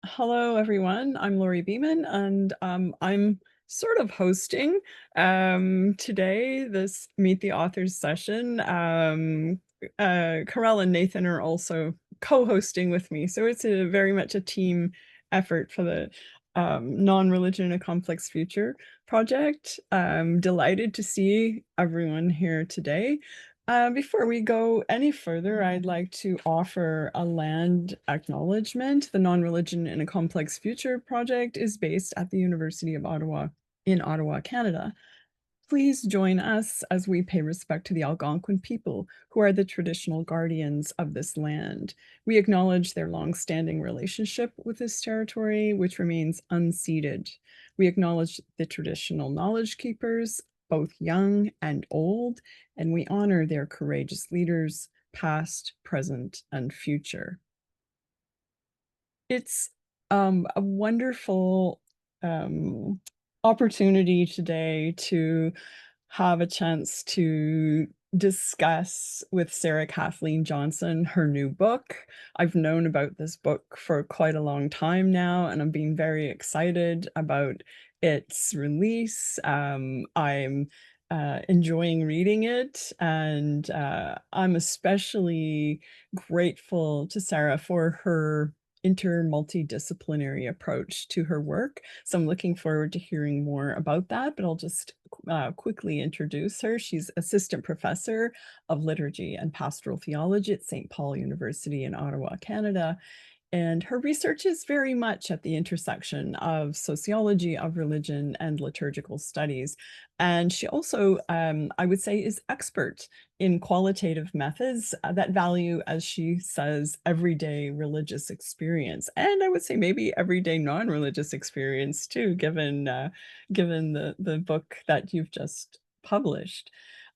Hello, everyone. I'm Lori Beeman, and I'm sort of hosting today this Meet the Authors session. Carell and Nathan are also co-hosting with me, so it's very much a team effort for the Non-Religion in a Complex Future project. I'm delighted to see everyone here today. Before we go any further, I'd like to offer a land acknowledgement. The Non-Religion in a Complex Future project is based at the University of Ottawa in Ottawa, Canada. Please join us as we pay respect to the Algonquin people, who are the traditional guardians of this land. We acknowledge their long-standing relationship with this territory, which remains unceded. We acknowledge the traditional knowledge keepers, both young and old, and we honor their courageous leaders, past, present, and future. It's a wonderful opportunity today to have a chance to discuss with Sarah Kathleen Johnson her new book. I've known about this book for quite a long time now, and I'm being very excited about its release. I'm enjoying reading it, and I'm especially grateful to Sarah for her multidisciplinary approach to her work. So I'm looking forward to hearing more about that, but I'll just quickly introduce her. She's assistant professor of liturgy and pastoral theology at St. Paul University in Ottawa, Canada. And her research is very much at the intersection of sociology, of religion, and liturgical studies. And she also, I would say, is expert in qualitative methods that value, as she says, everyday religious experience. And I would say maybe everyday non-religious experience too, given the book that you've just published.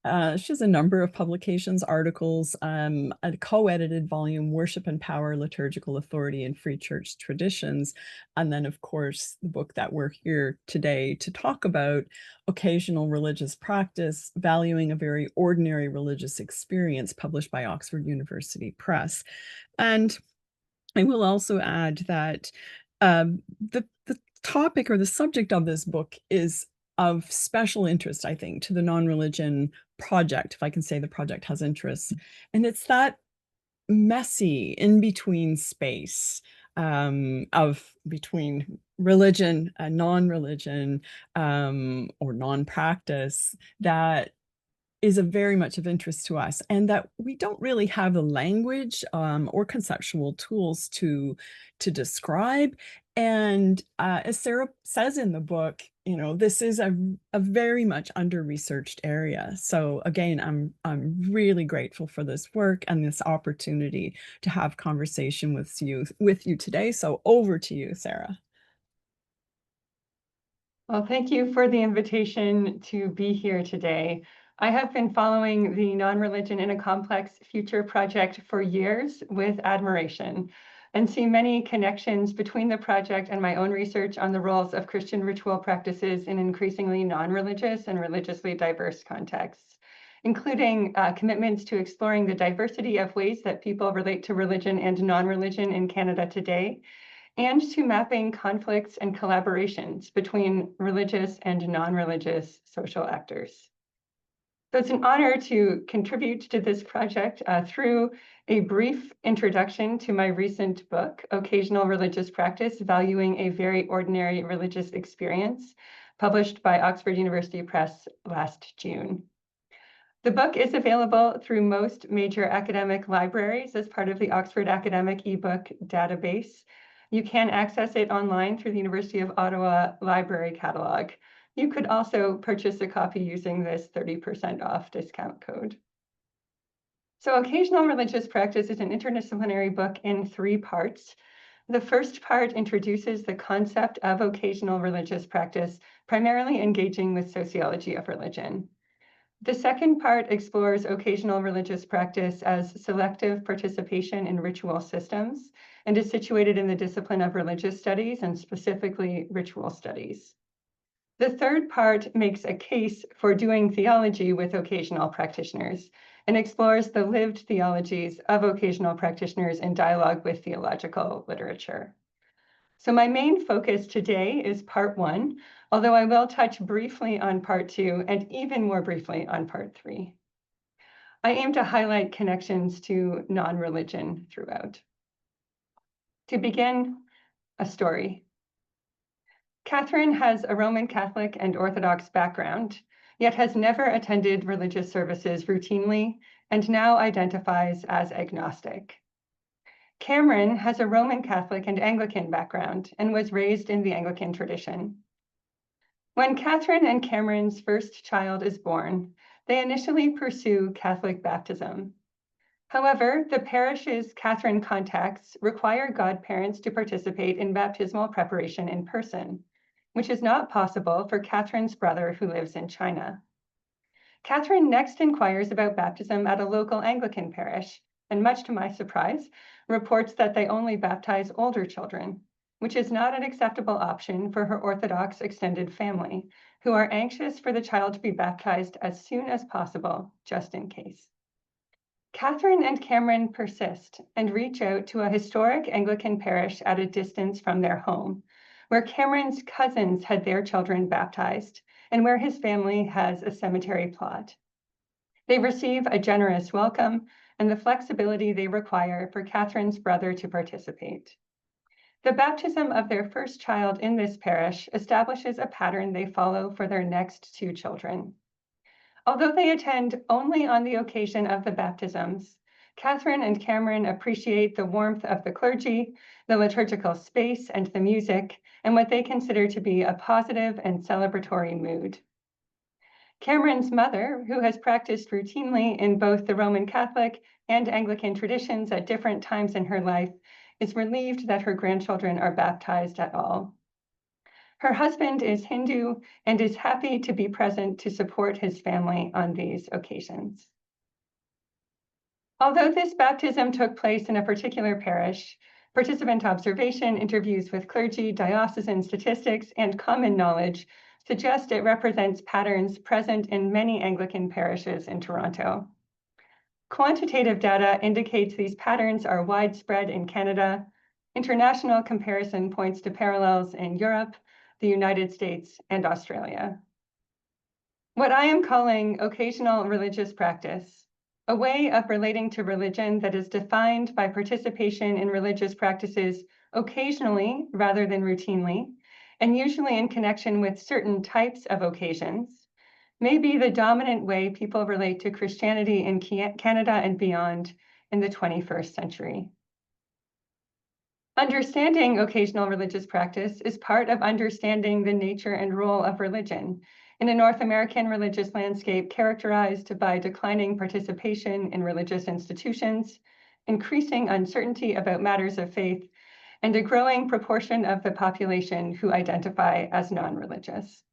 She has a number of publications, articles, a co-edited volume, Worship and Power, Liturgical Authority in Free Church Traditions, and then, of course, the book that we're here today to talk about, Occasional Religious Practice, Valuing a Very Ordinary Religious Experience, published by Oxford University Press. And I will also add that the topic or the subject of this book is of special interest, I think, to the non-religion project, if I can say the project has interests. And it's that messy in-between space of between religion and non-religion or non-practice that is a very much of interest to us, and that we don't really have the language or conceptual tools to describe. And as Sarah says in the book, you know, this is a very much under-researched area. So again, I'm really grateful for this work and this opportunity to have conversation with you today. So over to you, Sarah. Well, thank you for the invitation to be here today. I have been following the Non-Religion in a Complex Future project for years with admiration and see many connections between the project and my own research on the roles of Christian ritual practices in increasingly non-religious and religiously diverse contexts, including commitments to exploring the diversity of ways that people relate to religion and non-religion in Canada today, and to mapping conflicts and collaborations between religious and non-religious social actors. So it's an honor to contribute to this project through a brief introduction to my recent book, Occasional Religious Practice, Valuing a Very Ordinary Religious Experience, published by Oxford University Press last June. The book is available through most major academic libraries as part of the Oxford Academic eBook database. You can access it online through the University of Ottawa Library Catalog. You could also purchase a copy using this 30% off discount code. So Occasional Religious Practice is an interdisciplinary book in 3 parts. The first part introduces the concept of occasional religious practice, primarily engaging with sociology of religion. The second part explores occasional religious practice as selective participation in ritual systems and is situated in the discipline of religious studies and specifically ritual studies. The third part makes a case for doing theology with occasional practitioners and explores the lived theologies of occasional practitioners in dialogue with theological literature. So my main focus today is part 1, although I will touch briefly on part 2 and even more briefly on part 3. I aim to highlight connections to non-religion throughout. To begin, a story. Catherine has a Roman Catholic and Orthodox background, yet has never attended religious services routinely and now identifies as agnostic. Cameron has a Roman Catholic and Anglican background and was raised in the Anglican tradition. When Catherine and Cameron's first child is born, they initially pursue Catholic baptism. However, the parishes Catherine contacts require godparents to participate in baptismal preparation in person, which is not possible for Catherine's brother who lives in China. Catherine next inquires about baptism at a local Anglican parish, and much to my surprise, reports that they only baptize older children, which is not an acceptable option for her Orthodox extended family, who are anxious for the child to be baptized as soon as possible, just in case. Catherine and Cameron persist and reach out to a historic Anglican parish at a distance from their home, where Cameron's cousins had their children baptized and where his family has a cemetery plot. They receive a generous welcome and the flexibility they require for Catherine's brother to participate. The baptism of their first child in this parish establishes a pattern they follow for their next 2 children. Although they attend only on the occasion of the baptisms, Catherine and Cameron appreciate the warmth of the clergy, the liturgical space, and the music, and what they consider to be a positive and celebratory mood. Cameron's mother, who has practiced routinely in both the Roman Catholic and Anglican traditions at different times in her life, is relieved that her grandchildren are baptized at all. Her husband is Hindu and is happy to be present to support his family on these occasions. Although this baptism took place in a particular parish, participant observation, interviews with clergy, diocesan statistics, and common knowledge suggest it represents patterns present in many Anglican parishes in Toronto. Quantitative data indicates these patterns are widespread in Canada. International comparison points to parallels in Europe, the United States, and Australia. What I am calling occasional religious practice, a way of relating to religion that is defined by participation in religious practices occasionally rather than routinely, and usually in connection with certain types of occasions, may be the dominant way people relate to Christianity in Canada and beyond in the 21st century. Understanding occasional religious practice is part of understanding the nature and role of religion in a North American religious landscape characterized by declining participation in religious institutions, increasing uncertainty about matters of faith, and a growing proportion of the population who identify as non-religious.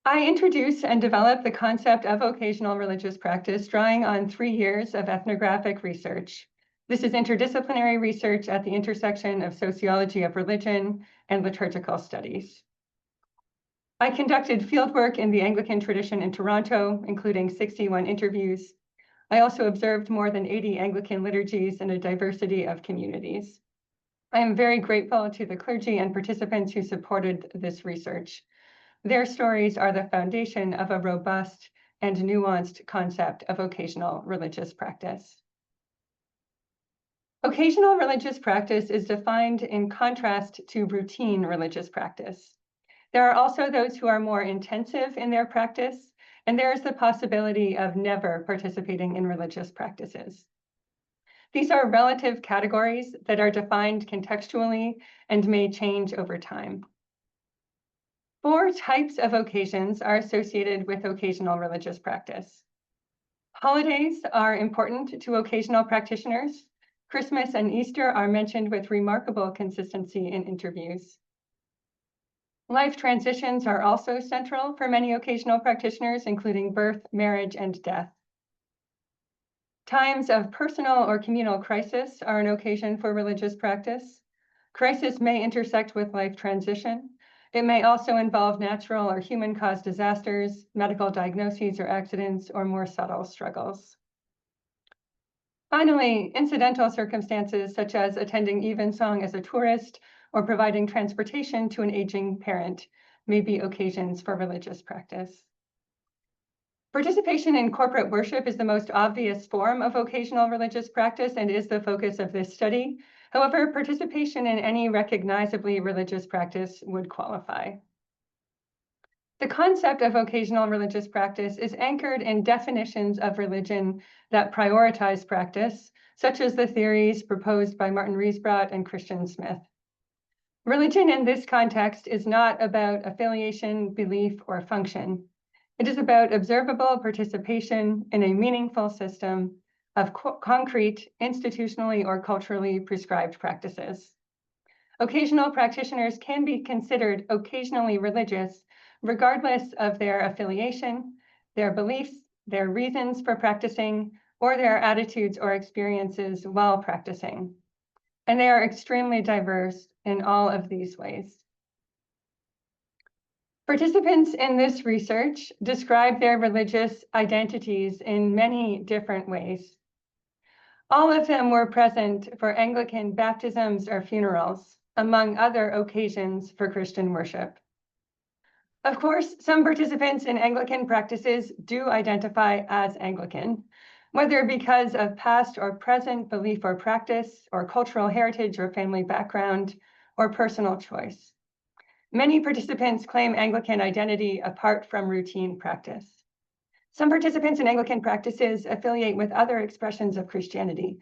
I introduce and develop the concept of occasional religious practice, drawing on 3 years of ethnographic research. This is interdisciplinary research at the intersection of sociology of religion and liturgical studies. I conducted fieldwork in the Anglican tradition in Toronto, including 61 interviews. I also observed more than 80 Anglican liturgies in a diversity of communities. I am very grateful to the clergy and participants who supported this research. Their stories are the foundation of a robust and nuanced concept of occasional religious practice. Occasional religious practice is defined in contrast to routine religious practice. There are also those who are more intensive in their practice, and there is the possibility of never participating in religious practices. These are relative categories that are defined contextually and may change over time. 4 types of occasions are associated with occasional religious practice. Holidays are important to occasional practitioners. Christmas and Easter are mentioned with remarkable consistency in interviews. Life transitions are also central for many occasional practitioners, including birth, marriage, and death. Times of personal or communal crisis are an occasion for religious practice. Crisis may intersect with life transition. It may also involve natural or human-caused disasters, medical diagnoses or accidents, or more subtle struggles. Finally, incidental circumstances such as attending evensong as a tourist or providing transportation to an aging parent may be occasions for religious practice. Participation in corporate worship is the most obvious form of occasional religious practice and is the focus of this study. However, participation in any recognizably religious practice would qualify. The concept of occasional religious practice is anchored in definitions of religion that prioritize practice, such as the theories proposed by Martin Riesbrodt and Christian Smith. Religion in this context is not about affiliation, belief, or function. It is about observable participation in a meaningful system of concrete, institutionally or culturally prescribed practices. Occasional practitioners can be considered occasionally religious, regardless of their affiliation, their beliefs, their reasons for practicing, or their attitudes or experiences while practicing. And they are extremely diverse in all of these ways. Participants in this research describe their religious identities in many different ways. All of them were present for Anglican baptisms or funerals, among other occasions for Christian worship. Of course, some participants in Anglican practices do identify as Anglican, whether because of past or present belief or practice, or cultural heritage or family background, or personal choice. Many participants claim Anglican identity apart from routine practice. Some participants in Anglican practices affiliate with other expressions of Christianity,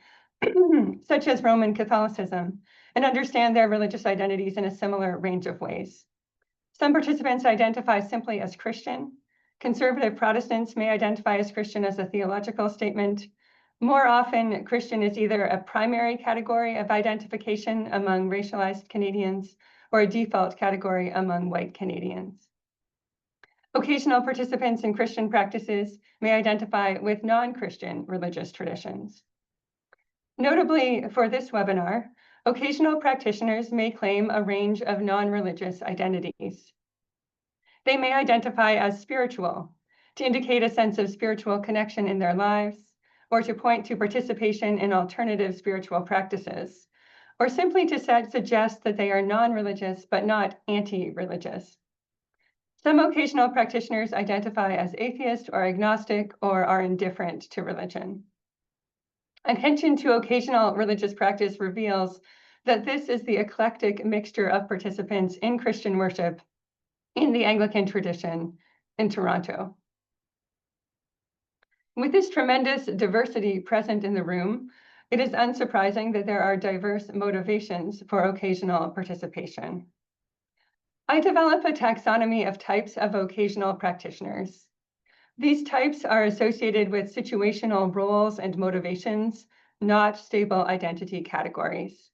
such as Roman Catholicism, and understand their religious identities in a similar range of ways. Some participants identify simply as Christian. Conservative Protestants may identify as Christian as a theological statement. More often, Christian is either a primary category of identification among racialized Canadians or a default category among white Canadians. Occasional participants in Christian practices may identify with non-Christian religious traditions. Notably, for this webinar, occasional practitioners may claim a range of non-religious identities. They may identify as spiritual, to indicate a sense of spiritual connection in their lives, or to point to participation in alternative spiritual practices, or simply to suggest that they are non-religious but not anti-religious. Some occasional practitioners identify as atheist or agnostic or are indifferent to religion. Attention to occasional religious practice reveals that this is the eclectic mixture of participants in Christian worship in the Anglican tradition in Toronto. With this tremendous diversity present in the room, it is unsurprising that there are diverse motivations for occasional participation. I develop a taxonomy of types of occasional practitioners. These types are associated with situational roles and motivations, not stable identity categories.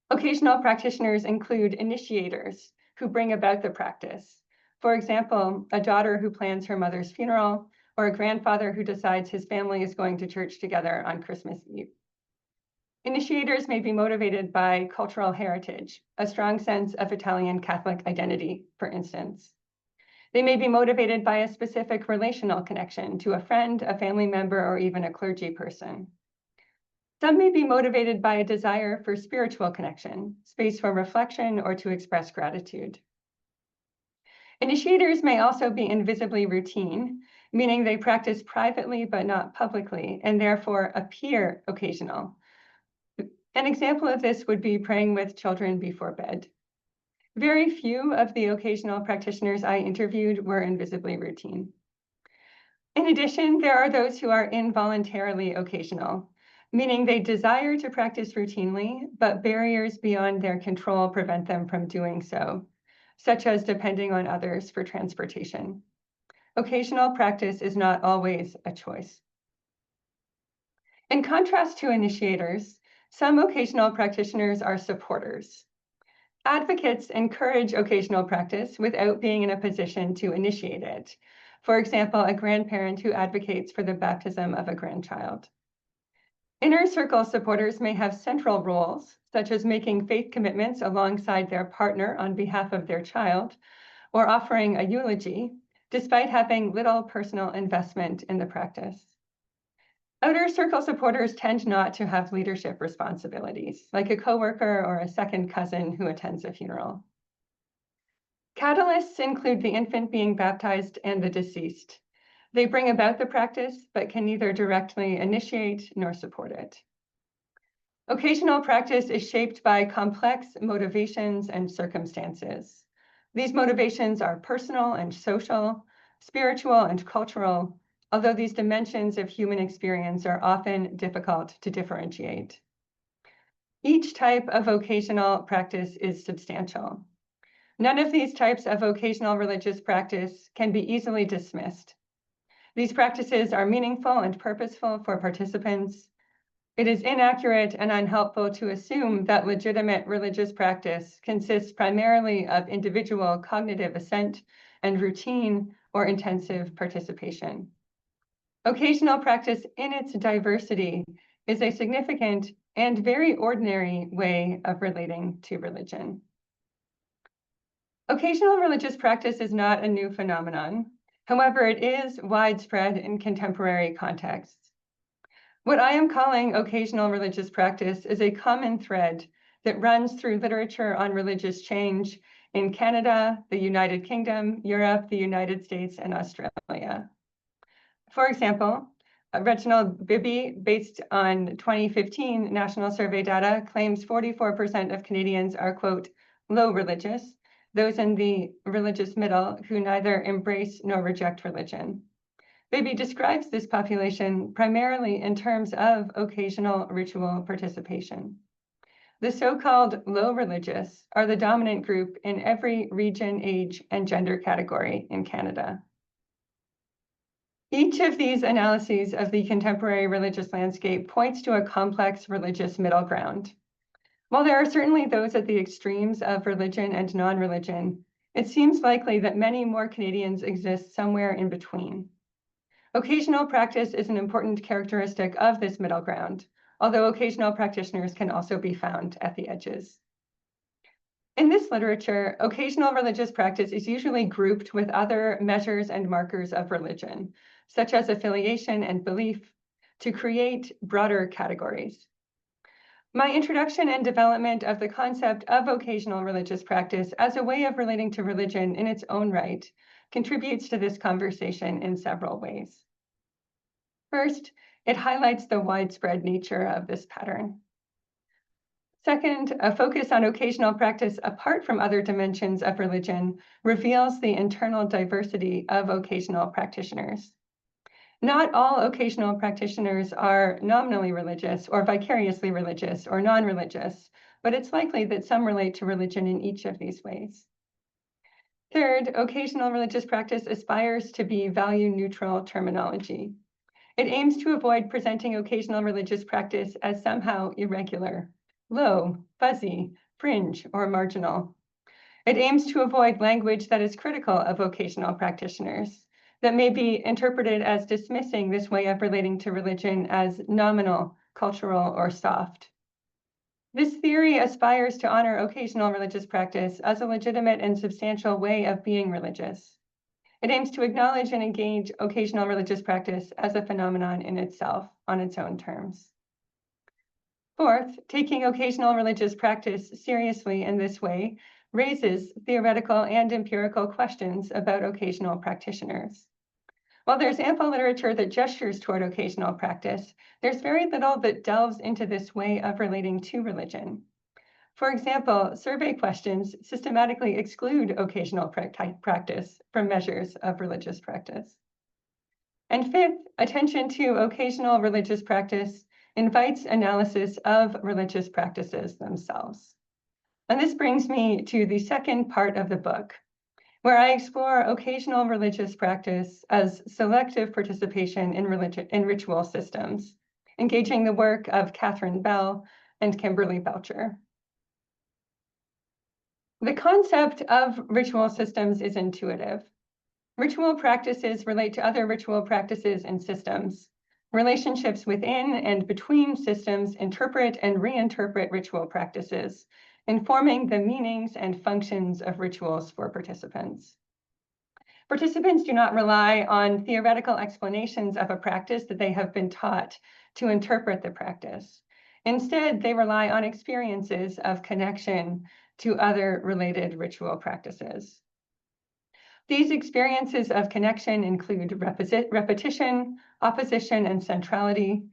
Occasional practitioners include initiators who bring about the practice. For example, a daughter who plans her mother's funeral, or a grandfather who decides his family is going to church together on Christmas Eve. Initiators may be motivated by cultural heritage, a strong sense of Italian Catholic identity, for instance. They may be motivated by a specific relational connection to a friend, a family member, or even a clergy person. Some may be motivated by a desire for spiritual connection, space for reflection, or to express gratitude. Initiators may also be invisibly routine, meaning they practice privately but not publicly, and therefore appear occasional. An example of this would be praying with children before bed. Very few of the occasional practitioners I interviewed were invisibly routine. In addition, there are those who are involuntarily occasional, meaning they desire to practice routinely, but barriers beyond their control prevent them from doing so, such as depending on others for transportation. Occasional practice is not always a choice. In contrast to initiators, some occasional practitioners are supporters. Advocates encourage occasional practice without being in a position to initiate it. For example, a grandparent who advocates for the baptism of a grandchild. Inner circle supporters may have central roles, such as making faith commitments alongside their partner on behalf of their child, or offering a eulogy, despite having little personal investment in the practice. Outer circle supporters tend not to have leadership responsibilities, like a coworker or a second cousin who attends a funeral. Catalysts include the infant being baptized and the deceased. They bring about the practice, but can neither directly initiate nor support it. Occasional practice is shaped by complex motivations and circumstances. These motivations are personal and social, spiritual and cultural, although these dimensions of human experience are often difficult to differentiate. Each type of vocational practice is substantial. None of these types of vocational religious practice can be easily dismissed. These practices are meaningful and purposeful for participants. It is inaccurate and unhelpful to assume that legitimate religious practice consists primarily of individual cognitive assent and routine or intensive participation. Occasional practice in its diversity is a significant and very ordinary way of relating to religion. Occasional religious practice is not a new phenomenon. However, it is widespread in contemporary contexts. What I am calling occasional religious practice is a common thread that runs through literature on religious change in Canada, the United Kingdom, Europe, the United States, and Australia. For example, Reginald Bibby, based on 2015 national survey data, claims 44% of Canadians are, quote, low religious, those in the religious middle who neither embrace nor reject religion. Bibby describes this population primarily in terms of occasional ritual participation. The so-called low religious are the dominant group in every region, age, and gender category in Canada. Each of these analyses of the contemporary religious landscape points to a complex religious middle ground. While there are certainly those at the extremes of religion and non-religion, it seems likely that many more Canadians exist somewhere in between. Occasional practice is an important characteristic of this middle ground, although occasional practitioners can also be found at the edges. In this literature, occasional religious practice is usually grouped with other measures and markers of religion, such as affiliation and belief, to create broader categories. My introduction and development of the concept of occasional religious practice as a way of relating to religion in its own right contributes to this conversation in several ways. First, it highlights the widespread nature of this pattern. Second, a focus on occasional practice apart from other dimensions of religion reveals the internal diversity of occasional practitioners. Not all occasional practitioners are nominally religious or vicariously religious or non-religious, but it's likely that some relate to religion in each of these ways. Third, occasional religious practice aspires to be value-neutral terminology. It aims to avoid presenting occasional religious practice as somehow irregular, low, fuzzy, fringe, or marginal. It aims to avoid language that is critical of vocational practitioners, that may be interpreted as dismissing this way of relating to religion as nominal, cultural, or soft. This theory aspires to honor occasional religious practice as a legitimate and substantial way of being religious. It aims to acknowledge and engage occasional religious practice as a phenomenon in itself, on its own terms. Fourth, taking occasional religious practice seriously in this way raises theoretical and empirical questions about occasional practitioners. While there's ample literature that gestures toward occasional practice, there's very little that delves into this way of relating to religion. For example, survey questions systematically exclude occasional practice from measures of religious practice. And fifth, attention to occasional religious practice invites analysis of religious practices themselves. And this brings me to the second part of the book, where I explore occasional religious practice as selective participation in ritual systems, engaging the work of Catherine Bell and Kimberly Belcher. The concept of ritual systems is intuitive. Ritual practices relate to other ritual practices and systems. Relationships within and between systems interpret and reinterpret ritual practices, informing the meanings and functions of rituals for participants. Participants do not rely on theoretical explanations of a practice that they have been taught to interpret the practice. Instead, they rely on experiences of connection to other related ritual practices. These experiences of connection include repetition, opposition, and centrality.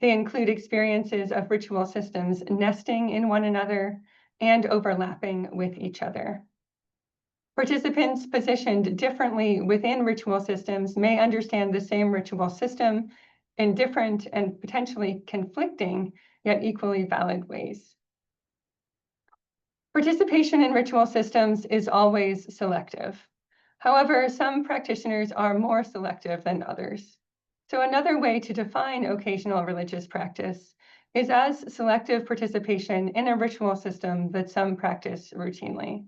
They include experiences of ritual systems nesting in one another and overlapping with each other. Participants positioned differently within ritual systems may understand the same ritual system in different and potentially conflicting, yet equally valid ways. Participation in ritual systems is always selective. However, some practitioners are more selective than others. So another way to define occasional religious practice is as selective participation in a ritual system that some practice routinely.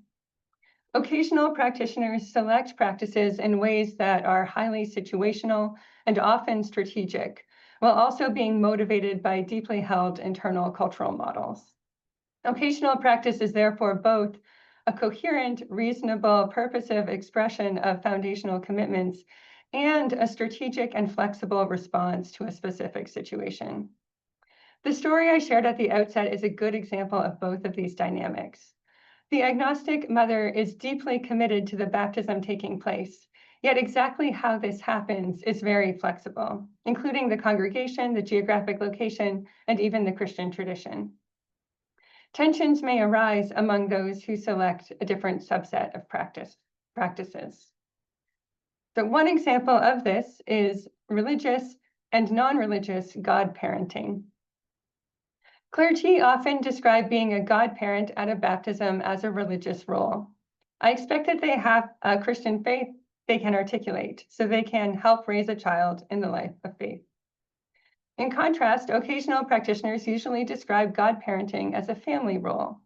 Occasional practitioners select practices in ways that are highly situational and often strategic, while also being motivated by deeply held internal cultural models. Occasional practice is therefore both a coherent, reasonable, purposive expression of foundational commitments and a strategic and flexible response to a specific situation. The story I shared at the outset is a good example of both of these dynamics. The agnostic mother is deeply committed to the baptism taking place, yet exactly how this happens is very flexible, including the congregation, the geographic location, and even the Christian tradition. Tensions may arise among those who select a different subset of practices. So one example of this is religious and non-religious God-parenting. Clergy often describe being a godparent at a baptism as a religious role. I expect that they have a Christian faith they can articulate, so they can help raise a child in the life of faith. In contrast, occasional practitioners usually describe godparenting as a family role.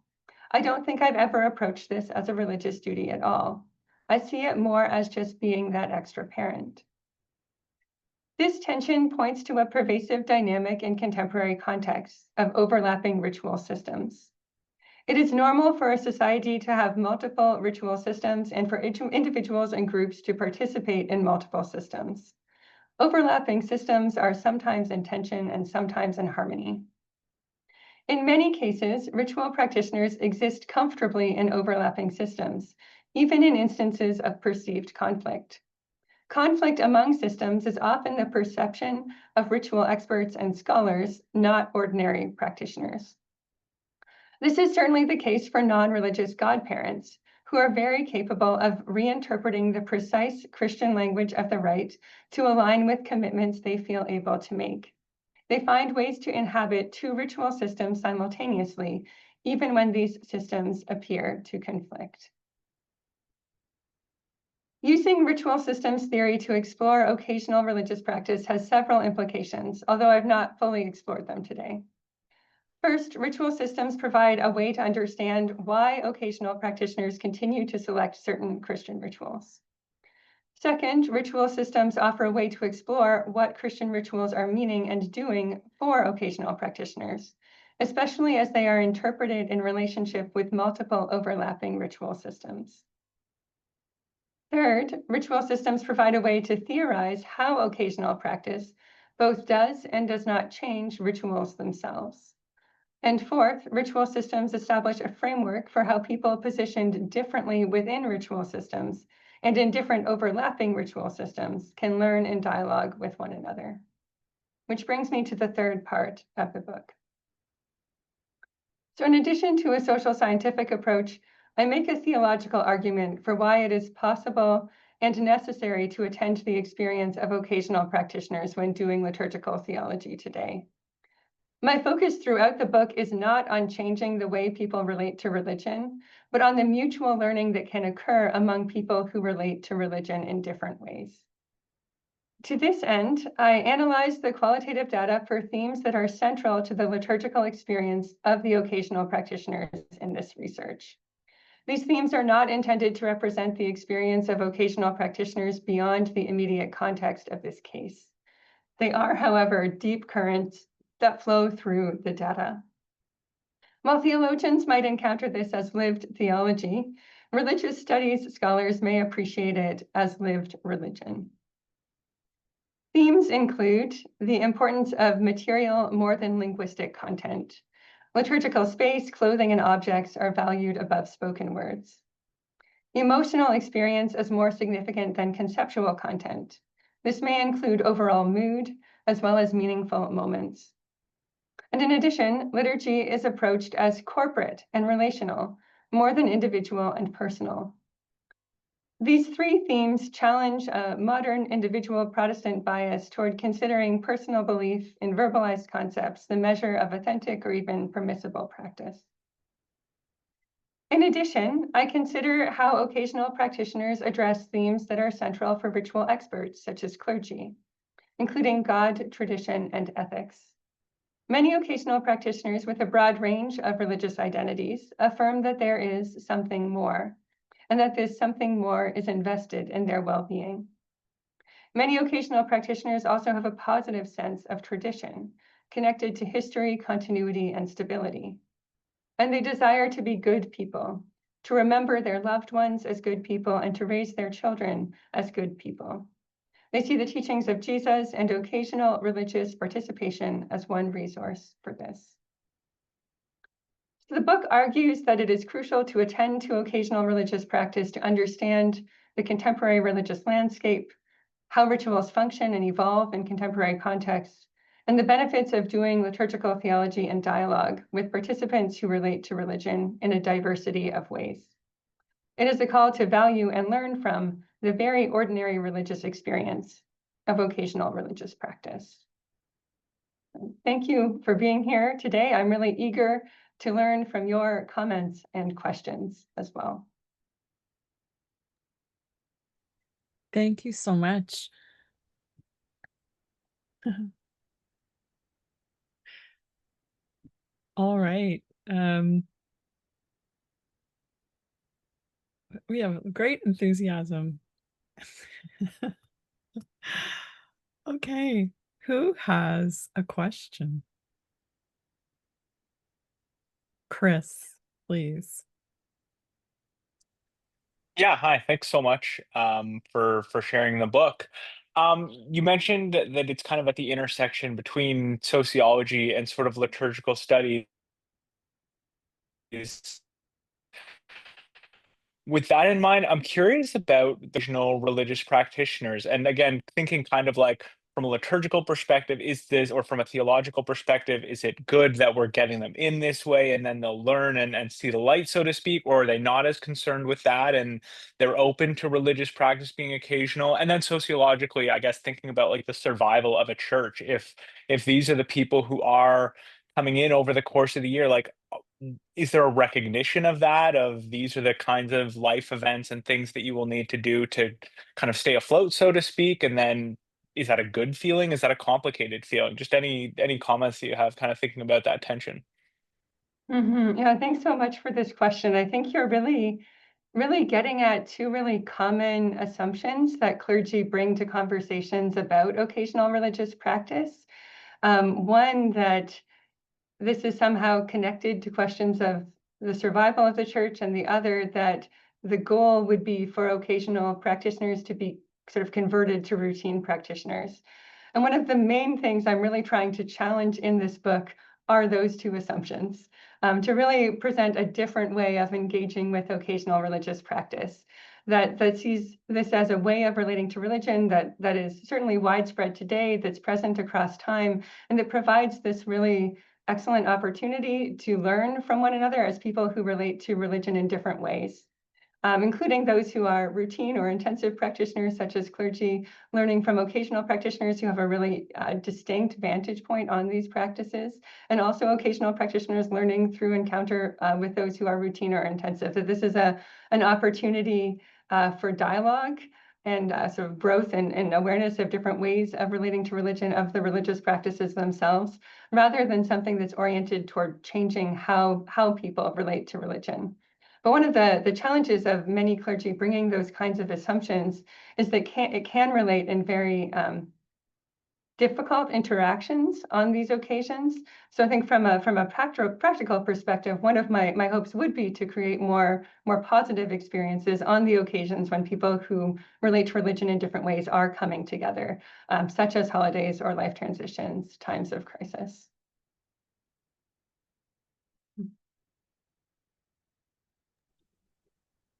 I don't think I've ever approached this as a religious duty at all. I see it more as just being that extra parent. This tension points to a pervasive dynamic in contemporary contexts of overlapping ritual systems. It is normal for a society to have multiple ritual systems and for individuals and groups to participate in multiple systems. Overlapping systems are sometimes in tension and sometimes in harmony. In many cases, ritual practitioners exist comfortably in overlapping systems, even in instances of perceived conflict. Conflict among systems is often the perception of ritual experts and scholars, not ordinary practitioners. This is certainly the case for non-religious godparents, who are very capable of reinterpreting the precise Christian language of the rite to align with commitments they feel able to make. They find ways to inhabit two ritual systems simultaneously, even when these systems appear to conflict. Using ritual systems theory to explore occasional religious practice has several implications, although I've not fully explored them today. First, ritual systems provide a way to understand why occasional practitioners continue to select certain Christian rituals. Second, ritual systems offer a way to explore what Christian rituals are meaning and doing for occasional practitioners, especially as they are interpreted in relationship with multiple overlapping ritual systems. Third, ritual systems provide a way to theorize how occasional practice both does and does not change rituals themselves. And fourth, ritual systems establish a framework for how people positioned differently within ritual systems and in different overlapping ritual systems can learn in dialogue with one another. Which brings me to the third part of the book. So in addition to a social scientific approach, I make a theological argument for why it is possible and necessary to attend to the experience of occasional practitioners when doing liturgical theology today. My focus throughout the book is not on changing the way people relate to religion, but on the mutual learning that can occur among people who relate to religion in different ways. To this end, I analyzed the qualitative data for themes that are central to the liturgical experience of the occasional practitioners in this research. These themes are not intended to represent the experience of occasional practitioners beyond the immediate context of this case. They are, however, deep currents that flow through the data. While theologians might encounter this as lived theology, religious studies scholars may appreciate it as lived religion. Themes include the importance of material more than linguistic content. Liturgical space, clothing, and objects are valued above spoken words. Emotional experience is more significant than conceptual content. This may include overall mood as well as meaningful moments. And in addition, liturgy is approached as corporate and relational, more than individual and personal. These three themes challenge a modern individual Protestant bias toward considering personal belief in verbalized concepts the measure of authentic or even permissible practice. In addition, I consider how occasional practitioners address themes that are central for ritual experts, such as clergy, including God, tradition, and ethics. Many occasional practitioners with a broad range of religious identities affirm that there is something more, and that this something more is invested in their well-being. Many occasional practitioners also have a positive sense of tradition, connected to history, continuity, and stability. And they desire to be good people, to remember their loved ones as good people, and to raise their children as good people. They see the teachings of Jesus and occasional religious participation as one resource for this. So the book argues that it is crucial to attend to occasional religious practice to understand the contemporary religious landscape, how rituals function and evolve in contemporary contexts, and the benefits of doing liturgical theology and dialogue with participants who relate to religion in a diversity of ways. It is a call to value and learn from the very ordinary religious experience of occasional religious practice. Thank you for being here today. I'm really eager to learn from your comments and questions as well. Thank you so much. All right. We have great enthusiasm. Okay, who has a question? Chris, please. Yeah, hi. Thanks so much for sharing the book. You mentioned that it's kind of at the intersection between sociology and sort of liturgical studies. With that in mind, I'm curious about the traditional religious practitioners. And again, thinking kind of like from a liturgical perspective, is this, or from a theological perspective, is it good that we're getting them in this way and then they'll learn and see the light, so to speak, or are they not as concerned with that and they're open to religious practice being occasional? And then sociologically, I guess thinking about like the survival of a church, if these are the people who are coming in over the course of the year, like is there a recognition of that, of these are the kinds of life events and things that you will need to do to kind of stay afloat, so to speak? And then is that a good feeling? Is that a complicated feeling? Just any comments that you have kind of thinking about that tension? Yeah, thanks so much for this question. I think you're really getting at two really common assumptions that clergy bring to conversations about occasional religious practice. One, that this is somehow connected to questions of the survival of the church, and the other, that the goal would be for occasional practitioners to be sort of converted to routine practitioners. And one of the main things I'm really trying to challenge in this book are those two assumptions, to really present a different way of engaging with occasional religious practice that sees this as a way of relating to religion that is certainly widespread today, that's present across time, and that provides this really excellent opportunity to learn from one another as people who relate to religion in different ways, including those who are routine or intensive practitioners, such as clergy, learning from occasional practitioners who have a really distinct vantage point on these practices, and also occasional practitioners learning through encounter with those who are routine or intensive. So this is an opportunity for dialogue and sort of growth and awareness of different ways of relating to religion, of the religious practices themselves, rather than something that's oriented toward changing how people relate to religion. But one of the challenges of many clergy bringing those kinds of assumptions is that it can relate in very difficult interactions on these occasions. So I think from a practical perspective, one of my hopes would be to create more positive experiences on the occasions when people who relate to religion in different ways are coming together, such as holidays or life transitions, times of crisis.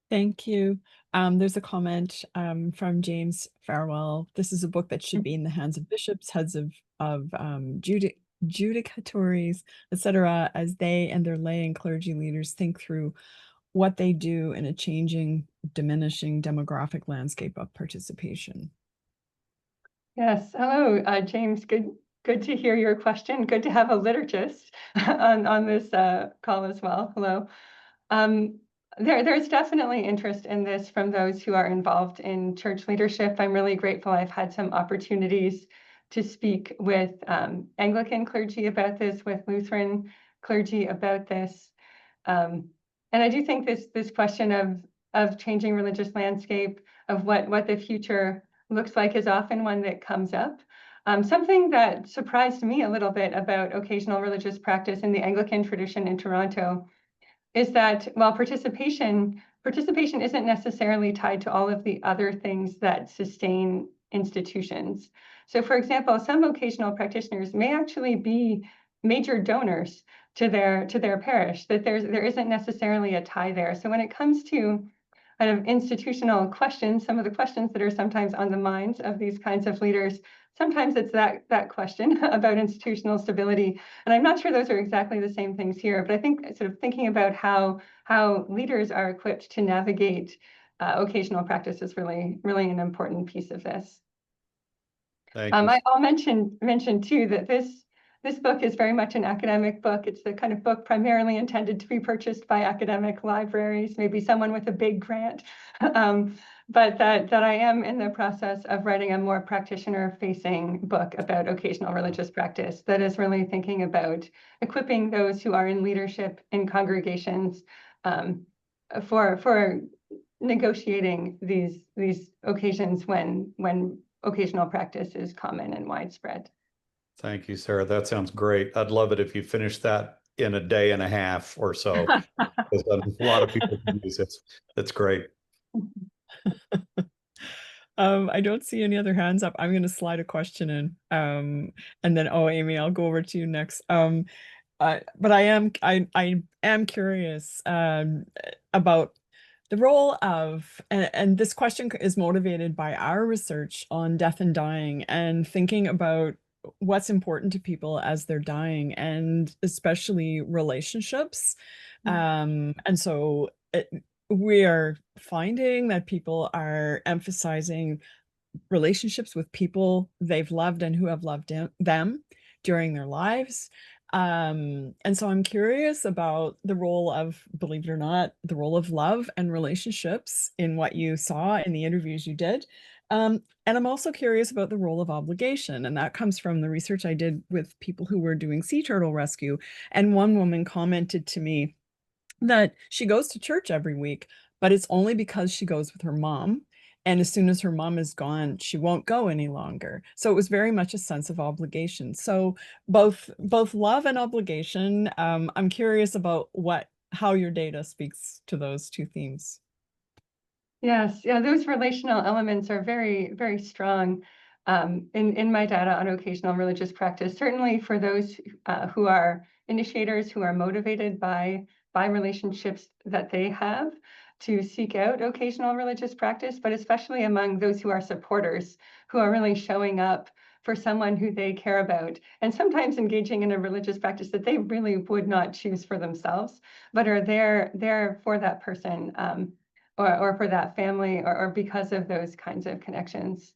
Thank you. There's a comment from James Farwell. This is a book that should be in the hands of bishops, heads of judicatories, etc., as they and their lay and clergy leaders think through what they do in a changing, diminishing demographic landscape of participation. Yes. Hello, James. Good to hear your question. Good to have a liturgist on this call as well. Hello. There's definitely interest in this from those who are involved in church leadership. I'm really grateful I've had some opportunities to speak with Anglican clergy about this, with Lutheran clergy about this. And I do think this question of changing religious landscape, of what the future looks like, is often one that comes up. Something that surprised me a little bit about occasional religious practice in the Anglican tradition in Toronto is that while participation isn't necessarily tied to all of the other things that sustain institutions. So for example, some occasional practitioners may actually be major donors to their parish, that there isn't necessarily a tie there. So when it comes to kind of institutional questions, some of the questions that are sometimes on the minds of these kinds of leaders, sometimes it's that question about institutional stability. And I'm not sure those are exactly the same things here, but I think sort of thinking about how leaders are equipped to navigate occasional practice is really an important piece of this. Thank you. I'll mention too that this book is very much an academic book. It's the kind of book primarily intended to be purchased by academic libraries, maybe someone with a big grant. But that I am in the process of writing a more practitioner-facing book about occasional religious practice that is really thinking about equipping those who are in leadership in congregations for negotiating these occasions when occasional practice is common and widespread. Thank you, Sarah. That sounds great. I'd love it if you finished that in a day and a half or so. Because a lot of people can use it. That's great. I don't see any other hands up. I'm going to slide a question in. And then, Amy, I'll go over to you next. But I am curious about the role of, and this question is motivated by our research on death and dying, and thinking about what's important to people as they're dying, and especially relationships. And so we are finding that people are emphasizing relationships with people they've loved and who have loved them during their lives. And so I'm curious about the role of, believe it or not, the role of love and relationships in what you saw in the interviews you did. And I'm also curious about the role of obligation. And that comes from the research I did with people who were doing sea turtle rescue. And one woman commented to me that she goes to church every week, but it's only because she goes with her mom. And as soon as her mom is gone, she won't go any longer. So it was very much a sense of obligation. So both love and obligation. I'm curious about how your data speaks to those two themes. Yes, yeah, those relational elements are very, very strong in my data on occasional religious practice. Certainly for those who are initiators, who are motivated by relationships that they have to seek out occasional religious practice, but especially among those who are supporters, who are really showing up for someone who they care about, and sometimes engaging in a religious practice that they really would not choose for themselves, but are there for that person. Or for that family, or because of those kinds of connections.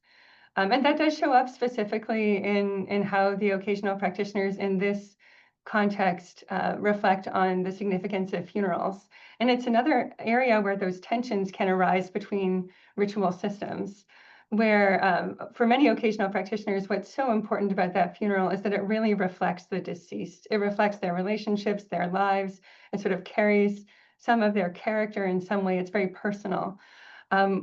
And that does show up specifically in how the occasional practitioners in this context reflect on the significance of funerals. And it's another area where those tensions can arise between ritual systems, where for many occasional practitioners, what's so important about that funeral is that it really reflects the deceased. It reflects their relationships, their lives. It sort of carries some of their character in some way. It's very personal.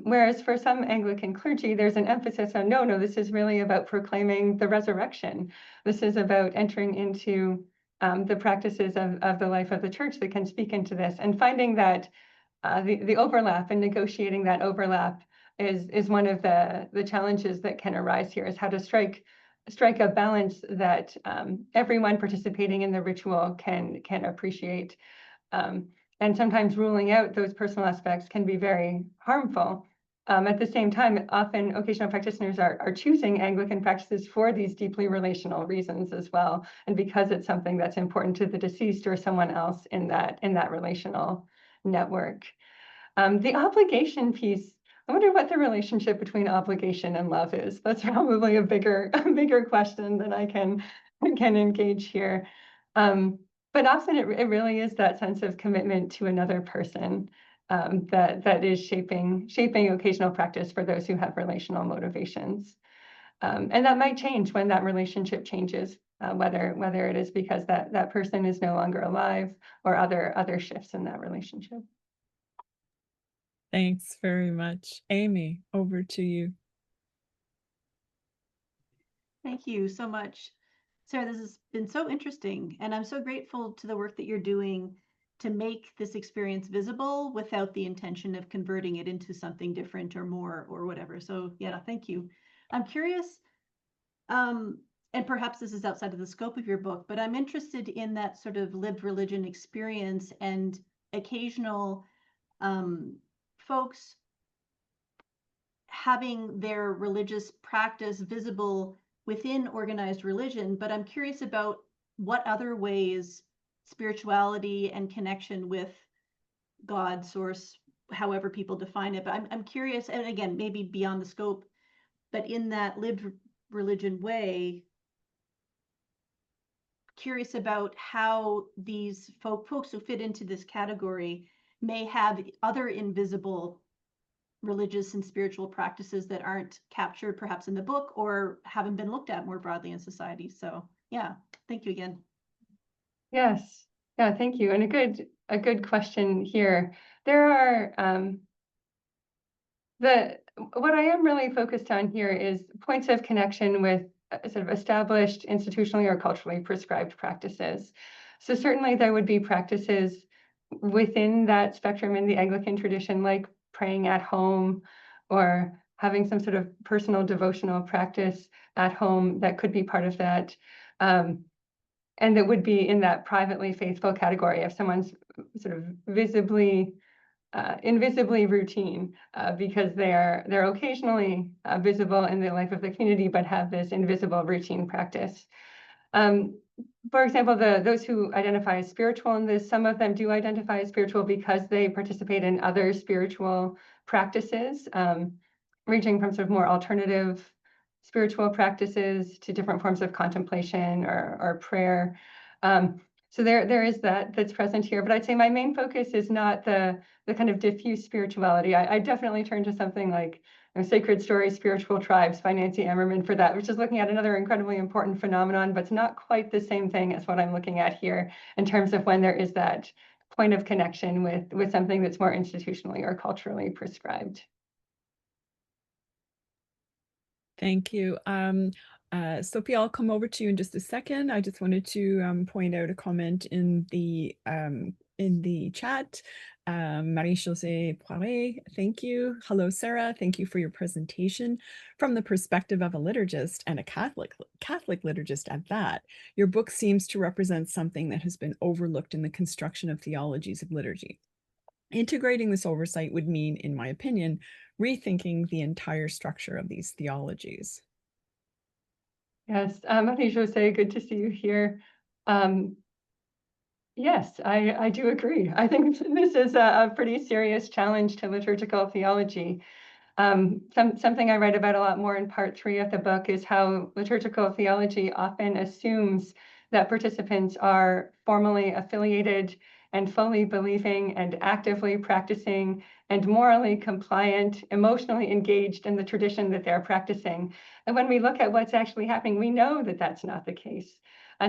Whereas for some Anglican clergy, there's an emphasis on, no, this is really about proclaiming the resurrection. This is about entering into the practices of the life of the church that can speak into this, and finding that the overlap and negotiating that overlap is one of the challenges that can arise here, is how to strike a balance that everyone participating in the ritual can appreciate. And sometimes ruling out those personal aspects can be very harmful. At the same time, often occasional practitioners are choosing Anglican practices for these deeply relational reasons as well, and because it's something that's important to the deceased or someone else in that relational network. The obligation piece, I wonder what the relationship between obligation and love is. That's probably a bigger question than I can engage here. But often it really is that sense of commitment to another person that is shaping occasional practice for those who have relational motivations. And that might change when that relationship changes, whether it is because that person is no longer alive or other shifts in that relationship. Thanks very much. Amy, over to you. Thank you so much. Sarah, this has been so interesting, and I'm so grateful to the work that you're doing to make this experience visible without the intention of converting it into something different or more or whatever. So yeah, thank you. I'm curious, and perhaps this is outside of the scope of your book, but I'm interested in that sort of lived religion experience and occasional folks having their religious practice visible within organized religion, but I'm curious about what other ways spirituality and connection with God, source, however people define it, but I'm curious, and again, maybe beyond the scope, but in that lived religion way, curious about how these folks who fit into this category may have other invisible religious and spiritual practices that aren't captured perhaps in the book or haven't been looked at more broadly in society. So yeah, thank you again. Yes, yeah, thank you. And a good question here. There are what I am really focused on here is points of connection with sort of established institutionally or culturally prescribed practices. So certainly there would be practices within that spectrum in the Anglican tradition, like praying at home or having some sort of personal devotional practice at home that could be part of that. And that would be in that privately faithful category if someone's sort of invisibly routine because they're occasionally visible in the life of the community, but have this invisible routine practice. For example, those who identify as spiritual in this, some of them do identify as spiritual because they participate in other spiritual practices, ranging from sort of more alternative spiritual practices to different forms of contemplation or prayer. So there is that's present here, but I'd say my main focus is not the kind of diffuse spirituality. I definitely turn to something like Sacred Stories, Spiritual Tribes by Nancy Emmerman for that, which is looking at another incredibly important phenomenon, but it's not quite the same thing as what I'm looking at here in terms of when there is that point of connection with something that's more institutionally or culturally prescribed. Thank you. Sophie, I'll come over to you in just a second. I just wanted to point out a comment in the chat. Marie-Josée Poiré, thank you. Hello, Sarah. Thank you for your presentation. From the perspective of a liturgist and a Catholic liturgist at that, your book seems to represent something that has been overlooked in the construction of theologies of liturgy. Integrating this oversight would mean, in my opinion, rethinking the entire structure of these theologies. Yes, Marie-Josée, good to see you here. Yes, I do agree. I think this is a pretty serious challenge to liturgical theology. Something I write about a lot more in part 3 of the book is how liturgical theology often assumes that participants are formally affiliated and fully believing and actively practicing and morally compliant, emotionally engaged in the tradition that they're practicing. And when we look at what's actually happening, we know that that's not the case.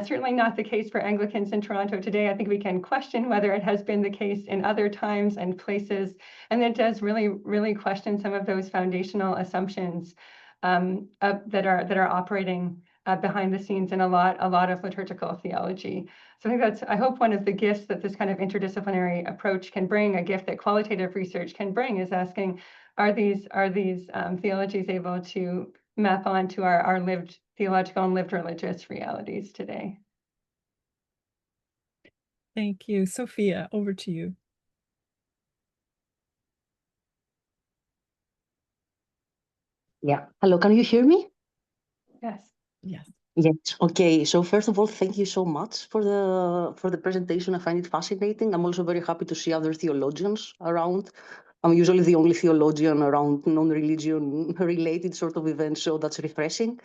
Certainly not the case for Anglicans in Toronto today. I think we can question whether it has been the case in other times and places, and it does really question some of those foundational assumptions that are operating behind the scenes in a lot of liturgical theology. So I think I hope one of the gifts that this kind of interdisciplinary approach can bring, a gift that qualitative research can bring, is asking, are these theologies able to map onto our lived theological and lived religious realities today? Thank you. Sophia, over to you. Yeah. Hello, can you hear me? Yes. Yes. Yes. Okay. So first of all, thank you so much for the presentation. I find it fascinating. I'm also very happy to see other theologians around. I'm usually the only theologian around non-religion related sort of events, so that's refreshing.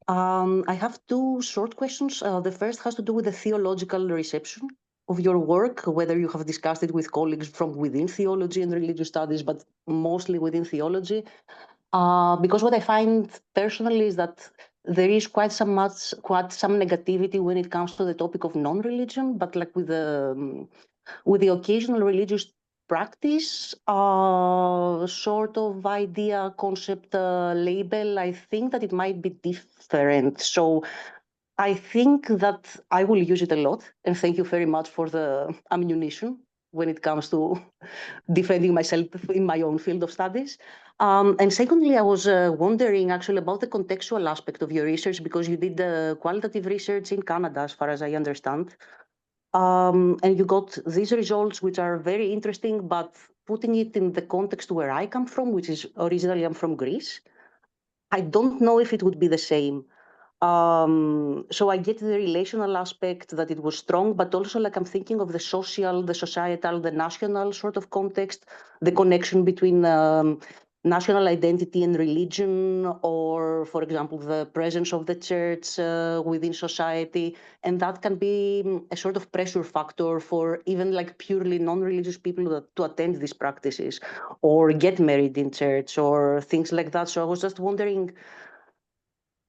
I have two short questions. The first has to do with the theological reception of your work, whether you have discussed it with colleagues from within theology and religious studies, but mostly within theology. Because what I find personally is that there is quite some negativity when it comes to the topic of non-religion, but like with the occasional religious practice sort of idea, concept, label, I think that it might be different. So I think that I will use it a lot, and thank you very much for the ammunition when it comes to defending myself in my own field of studies. And secondly, I was wondering actually about the contextual aspect of your research, because you did qualitative research in Canada, as far as I understand. And you got these results, which are very interesting, but putting it in the context where I come from, which is originally I'm from Greece, I don't know if it would be the same. So I get the relational aspect that it was strong, but also like I'm thinking of the social, the societal, the national sort of context, the connection between national identity and religion, or for example, the presence of the church within society. And that can be a sort of pressure factor for even like purely non-religious people to attend these practices or get married in church or things like that. So I was just wondering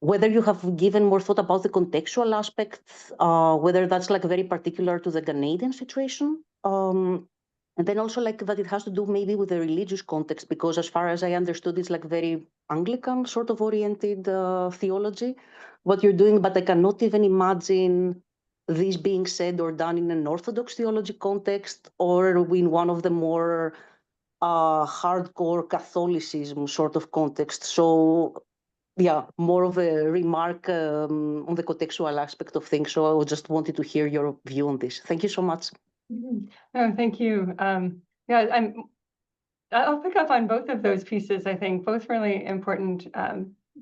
whether you have given more thought about the contextual aspects, whether that's like very particular to the Canadian situation. And then also like that it has to do maybe with the religious context, because as far as I understood, it's like very Anglican sort of oriented theology, what you're doing, but I cannot even imagine this being said or done in an Orthodox theology context or in one of the more hardcore Catholicism sort of context. So yeah, more of a remark on the contextual aspect of things. So I just wanted to hear your view on this. Thank you so much. Oh, thank you. Yeah, I'll pick up on both of those pieces. I think both really important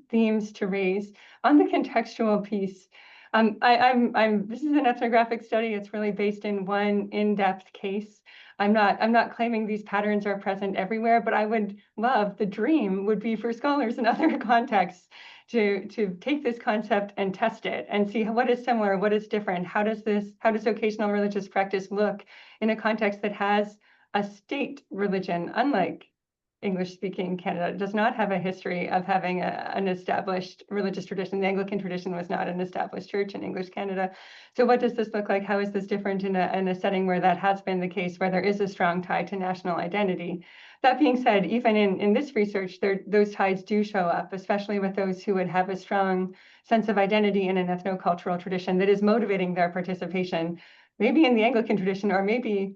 themes to raise. On the contextual piece, this is an ethnographic study. It's really based in one in-depth case. I'm not claiming these patterns are present everywhere, but I would love, the dream would be for scholars in other contexts to take this concept and test it and see what is similar, what is different, how does occasional religious practice look in a context that has a state religion, unlike English-speaking Canada, does not have a history of having an established religious tradition. The Anglican tradition was not an established church in English Canada. So what does this look like? How is this different in a setting where that has been the case, where there is a strong tie to national identity? That being said, even in this research, those ties do show up, especially with those who would have a strong sense of identity in an ethnocultural tradition that is motivating their participation, maybe in the Anglican tradition, or maybe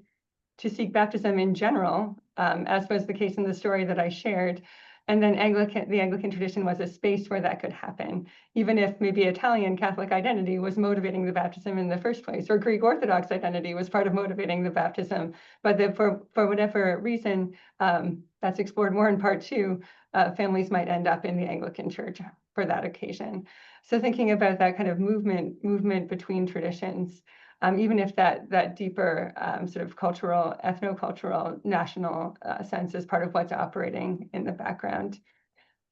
to seek baptism in general, as was the case in the story that I shared. And then the Anglican tradition was a space where that could happen, even if maybe Italian Catholic identity was motivating the baptism in the first place, or Greek Orthodox identity was part of motivating the baptism. But for whatever reason, that's explored more in part 2, families might end up in the Anglican Church for that occasion. So thinking about that kind of movement between traditions, even if that deeper sort of cultural, ethnocultural, national sense is part of what's operating in the background.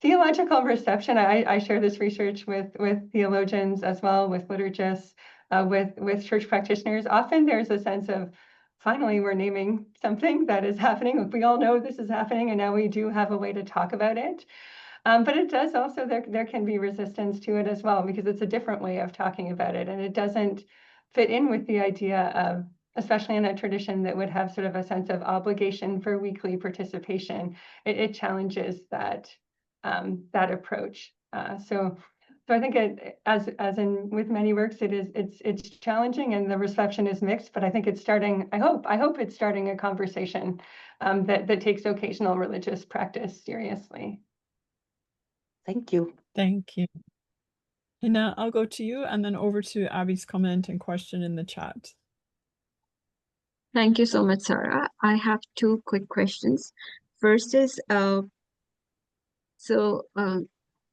Theological reception, I share this research with theologians as well, with liturgists, with church practitioners. Often there's a sense of, finally, we're naming something that is happening. We all know this is happening, and now we do have a way to talk about it. But it does also, there can be resistance to it as well, because it's a different way of talking about it, and it doesn't fit in with the idea of, especially in a tradition that would have sort of a sense of obligation for weekly participation. It challenges that that approach. So I think as in with many works, it's challenging, and the reception is mixed. But I think it's starting. I hope it's starting a conversation that takes occasional religious practice seriously. Thank you. Thank you. And I'll go to you and then over to Abby's comment and question in the chat. Thank you so much, Sarah. I have two quick questions. First is,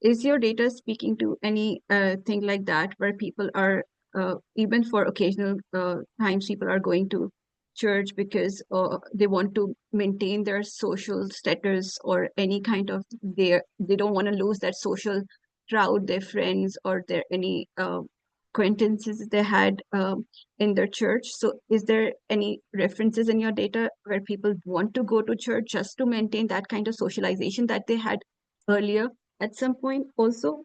is your data speaking to any thing like that, where people are, even for occasional times, people are going to church because they want to maintain their social status, or any kind of, they don't want to lose that social crowd, their friends, or their any acquaintances they had in their church? So is there any references in your data where people want to go to church just to maintain that kind of socialization that they had earlier at some point? Also,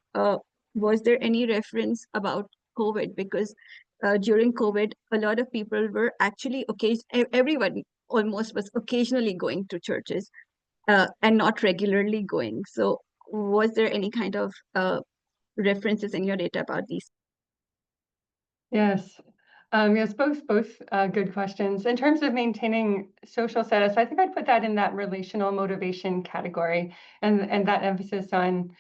was there any reference about COVID? Because during COVID, a lot of people were actually everyone almost was occasionally going to churches and not regularly going. So was there any kind of references in your data about these? Yes. Yes, both good questions. In terms of maintaining social status, I think I'd put that in that relational motivation category, and that emphasis on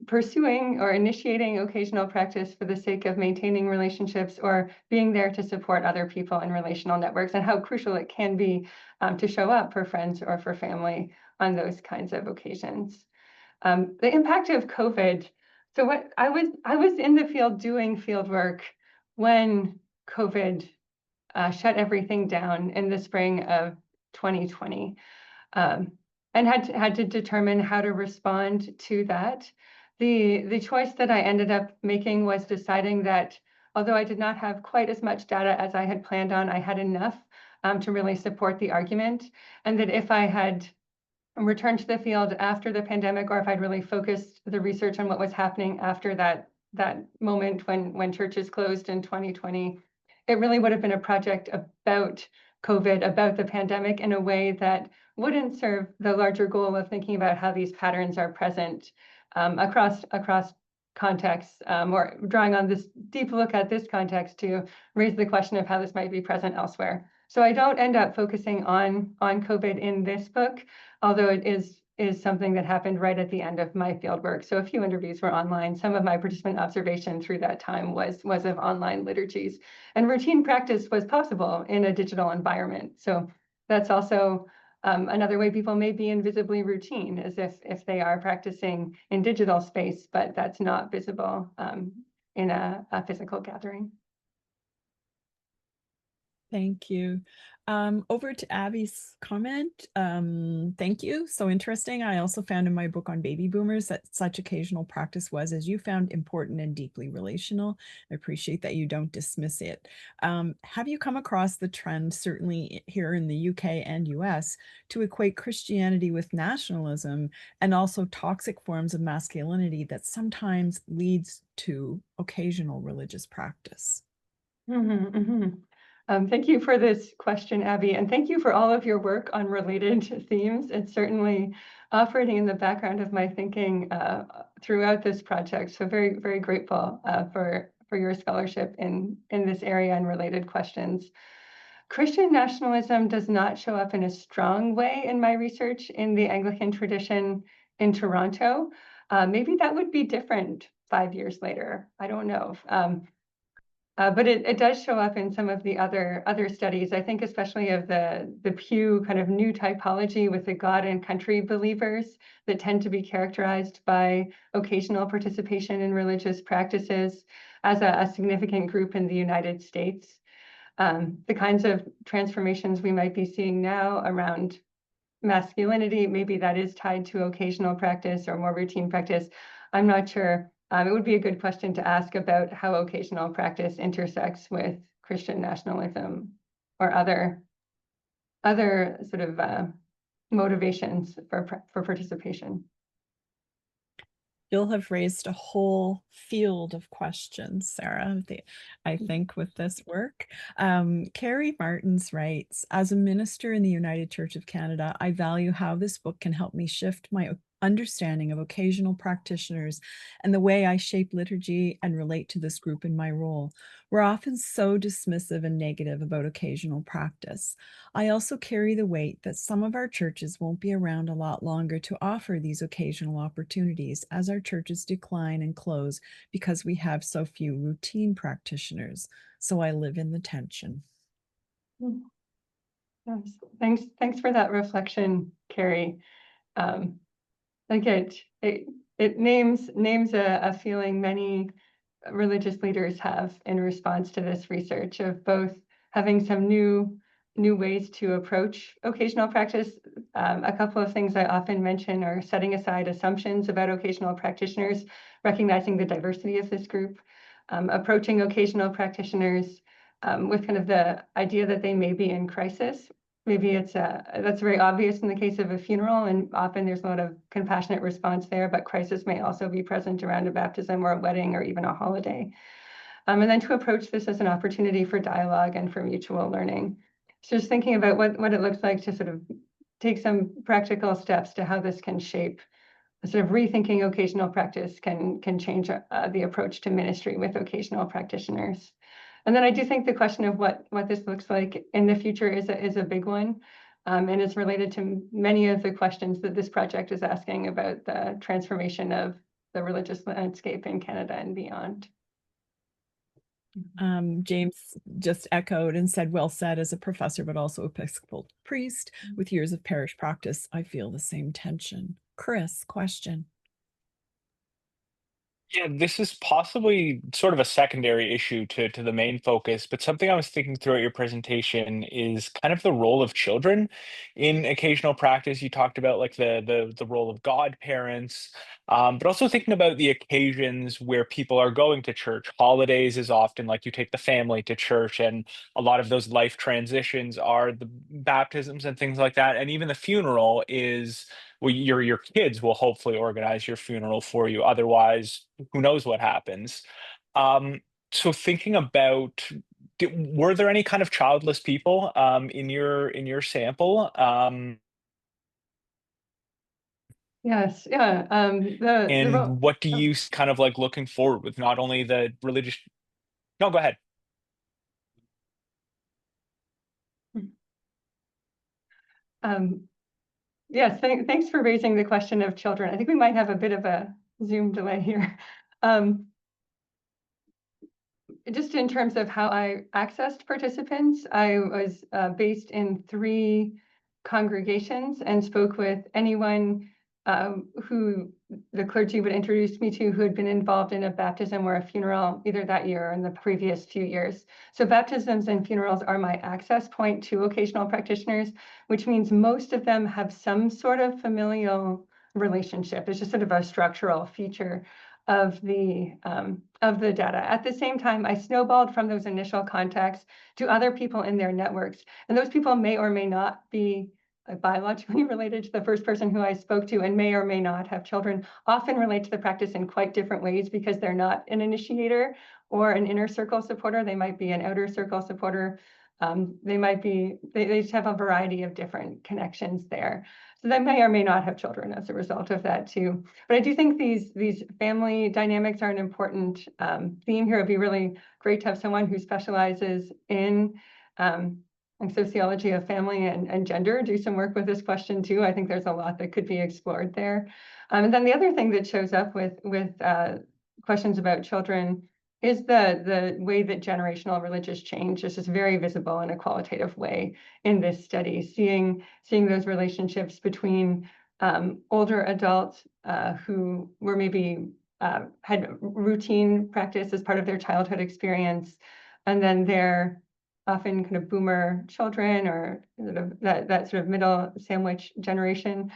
pursuing or initiating occasional practice for the sake of maintaining relationships, or being there to support other people in relational networks, and how crucial it can be to show up for friends or for family on those kinds of occasions. The impact of COVID. So what I was in the field doing field work when COVID shut everything down in the spring of 2020, and had to determine how to respond to that. The choice that I ended up making was deciding that although I did not have quite as much data as I had planned on, I had enough to really support the argument, and that if I had returned to the field after the pandemic, or if I'd really focused the research on what was happening after that moment when churches closed in 2020, it really would have been a project about COVID, about the pandemic, in a way that wouldn't serve the larger goal of thinking about how these patterns are present across contexts, or drawing on this deep look at this context to raise the question of how this might be present elsewhere. So I don't end up focusing on COVID in this book, although it is something that happened right at the end of my fieldwork. So a few interviews were online. Some of my participant observation through that time was of online liturgies, and routine practice was possible in a digital environment. So that's also another way people may be invisibly routine, is if they are practicing in digital space, but that's not visible in a physical gathering. Thank you. Over to Abby's comment. Thank you. So interesting. I also found in my book on baby boomers that such occasional practice was, as you found, important and deeply relational. I appreciate that you don't dismiss it. Have you come across the trend, certainly here in the UK and US, to equate Christianity with nationalism and also toxic forms of masculinity that sometimes leads to occasional religious practice? Mm-hmm, mm-hmm. Thank you for this question, Abby, and thank you for all of your work on related themes. It's certainly operating in the background of my thinking throughout this project. So very, very grateful for your scholarship in this area and related questions. Christian nationalism does not show up in a strong way in my research in the Anglican tradition in Toronto. Maybe that would be different 5 years later. I don't know. But it does show up in some of the other studies. I think especially of the Pew kind of new typology with the God and country believers that tend to be characterized by occasional participation in religious practices as a significant group in the United States. The kinds of transformations we might be seeing now around masculinity, maybe that is tied to occasional practice or more routine practice. I'm not sure. It would be a good question to ask about how occasional practice intersects with Christian nationalism or other sort of motivations for participation. You'll have raised a whole field of questions, Sarah, I think, with this work. Carrie Martins writes, as a minister in the United Church of Canada, I value how this book can help me shift my understanding of occasional practitioners and the way I shape liturgy and relate to this group in my role. We're often so dismissive and negative about occasional practice. I also carry the weight that some of our churches won't be around a lot longer to offer these occasional opportunities as our churches decline and close because we have so few routine practitioners. So I live in the tension. Yes, thanks for that reflection, Carrie. Like it names a feeling many religious leaders have in response to this research of both having some new ways to approach occasional practice. A couple of things I often mention are setting aside assumptions about occasional practitioners, recognizing the diversity of this group, approaching occasional practitioners with kind of the idea that they may be in crisis. Maybe that's very obvious in the case of a funeral, and often there's a lot of compassionate response there, but crisis may also be present around a baptism or a wedding or even a holiday. And then to approach this as an opportunity for dialogue and for mutual learning. So just thinking about what it looks like to sort of take some practical steps to how this can shape, sort of rethinking occasional practice can change the approach to ministry with occasional practitioners. And then I do think the question of what this looks like in the future is a big one, and is related to many of the questions that this project is asking about the transformation of the religious landscape in Canada and beyond. James just echoed and said, well said, as a professor, but also Episcopal priest with years of parish practice, I feel the same tension. Chris, question. Yeah, this is possibly sort of a secondary issue to the main focus, but something I was thinking throughout your presentation is kind of the role of children in occasional practice. You talked about like the role of godparents, but also thinking about the occasions where people are going to church. Holidays is often like you take the family to church, and a lot of those life transitions are the baptisms and things like that. And even the funeral is, well, your kids will hopefully organize your funeral for you. Otherwise, who knows what happens. So thinking about, were there any kind of childless people in your sample? Yes, yeah. And what do you kind of like looking forward with not only the religious? No, go ahead. Yes, thanks for raising the question of children. I think we might have a bit of a Zoom delay here. Just in terms of how I accessed participants, I was based in 3 congregations and spoke with anyone who the clergy would introduce me to who had been involved in a baptism or a funeral either that year or in the previous few years. So baptisms and funerals are my access point to occasional practitioners, which means most of them have some sort of familial relationship. It's just sort of a structural feature of the data. At the same time, I snowballed from those initial contacts to other people in their networks, and those people may or may not be biologically related to the first person who I spoke to, and may or may not have children, often relate to the practice in quite different ways because they're not an initiator or an inner circle supporter. They might be an outer circle supporter. They just have a variety of different connections there. So they may or may not have children as a result of that too. But I do think these family dynamics are an important theme here. It'd be really great to have someone who specializes in sociology of family and gender do some work with this question too. I think there's a lot that could be explored there. And then the other thing that shows up with questions about children is the way that generational religious change is just very visible in a qualitative way in this study, seeing those relationships between older adults who were maybe had routine practice as part of their childhood experience, and then their often kind of boomer children or sort of that sort of middle sandwich generation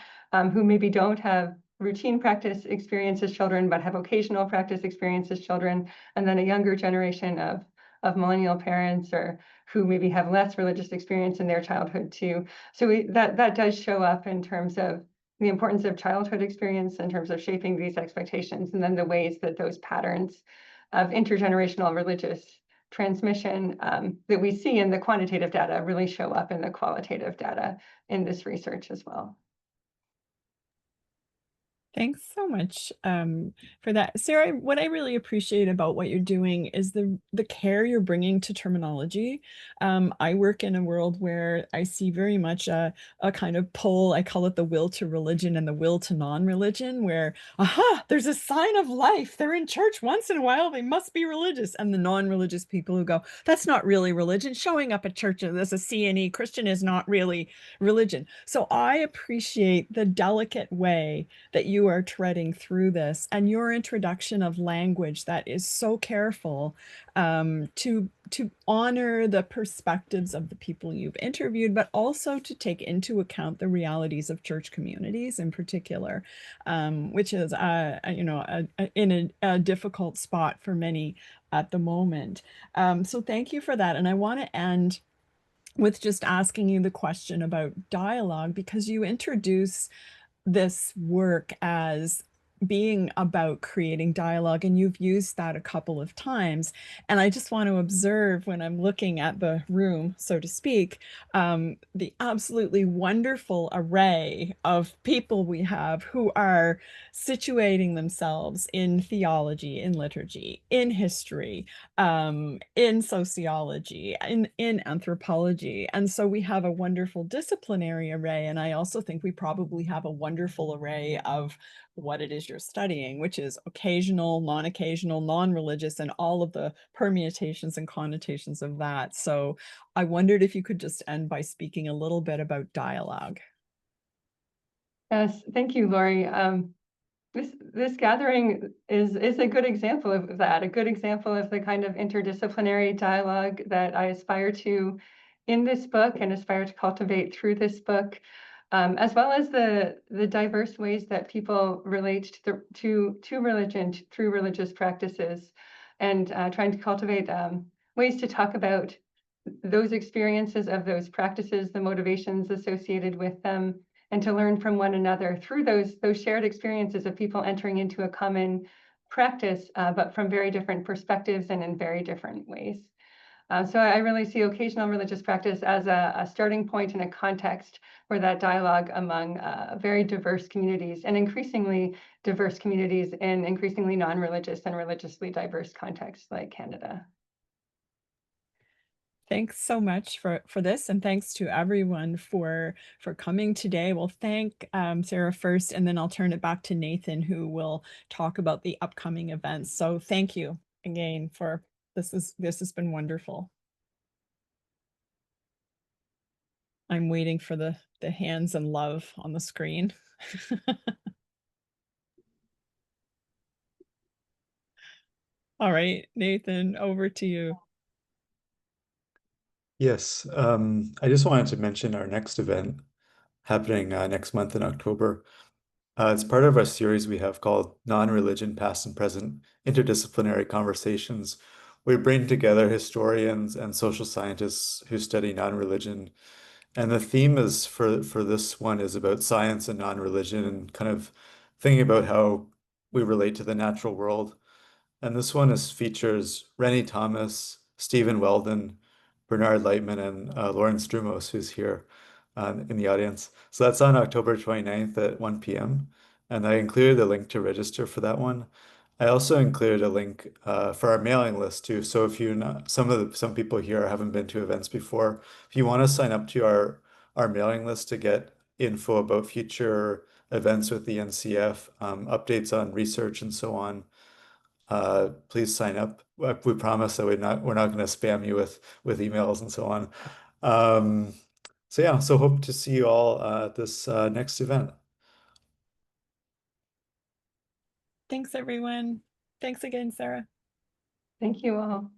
who maybe don't have routine practice experience as children, but have occasional practice experience as children, and then a younger generation of millennial parents or who maybe have less religious experience in their childhood too. So that does show up in terms of the importance of childhood experience in terms of shaping these expectations, and then the ways that those patterns of intergenerational religious transmission that we see in the quantitative data really show up in the qualitative data in this research as well. Thanks so much for that. Sarah, what I really appreciate about what you're doing is the care you're bringing to terminology. I work in a world where I see very much a kind of pull, I call it the will to religion and the will to non-religion, where, aha, there's a sign of life. They're in church once in a while, they must be religious. And the non-religious people who go, that's not really religion. Showing up at church as a CNE Christian is not really religion. So I appreciate the delicate way that you are treading through this, and your introduction of language that is so careful to honor the perspectives of the people you've interviewed, but also to take into account the realities of church communities in particular, which is in a difficult spot for many at the moment. So thank you for that. And I want to end with just asking you the question about dialogue, because you introduce this work as being about creating dialogue, and you've used that a couple of times. And I just want to observe, when I'm looking at the room, so to speak, the absolutely wonderful array of people we have who are situating themselves in theology, in liturgy, in history, in sociology, in anthropology. And so we have a wonderful disciplinary array. And I also think we probably have a wonderful array of what it is you're studying, which is occasional, non-occasional, non-religious, and all of the permutations and connotations of that. So I wondered if you could just end by speaking a little bit about dialogue. Yes, thank you, Lori. This gathering is a good example of that, a good example of the kind of interdisciplinary dialogue that I aspire to in this book and aspire to cultivate through this book, as well as the diverse ways that people relate to religion through religious practices, and trying to cultivate ways to talk about those experiences of those practices, the motivations associated with them, and to learn from one another through those shared experiences of people entering into a common practice, but from very different perspectives and in very different ways. So I really see occasional religious practice as a starting point and a context for that dialogue among very diverse communities, and increasingly diverse communities in increasingly non-religious and religiously diverse contexts like Canada. Thanks so much for this, and thanks to everyone for coming today. We'll thank Sarah first, and then I'll turn it back to Nathan, who will talk about the upcoming events. So thank you again for this has been wonderful. I'm waiting for the hands and love on the screen. All right, Nathan, over to you. Yes, I just wanted to mention our next event happening next month in October. It's part of our series we have called Non-Religion, Past and Present, Interdisciplinary Conversations. We bring together historians and social scientists who study non-religion. And the theme is for this one is about science and non-religion, and kind of thinking about how we relate to the natural world. And this one features Rennie Thomas, Stephen Weldon, Bernard Lightman, and Lauren Strumos, who's here in the audience. So that's on October 29th at 1 p.m. And I included a link to register for that one. I also included a link for our mailing list too. So if some people here haven't been to events before, if you want to sign up to our mailing list to get info about future events with the NCF, updates on research and so on, please sign up. We promise that we're not going to spam you with emails and so on. So yeah, so hope to see you all at this next event. Thanks, everyone. Thanks again, Sarah. Thank you all.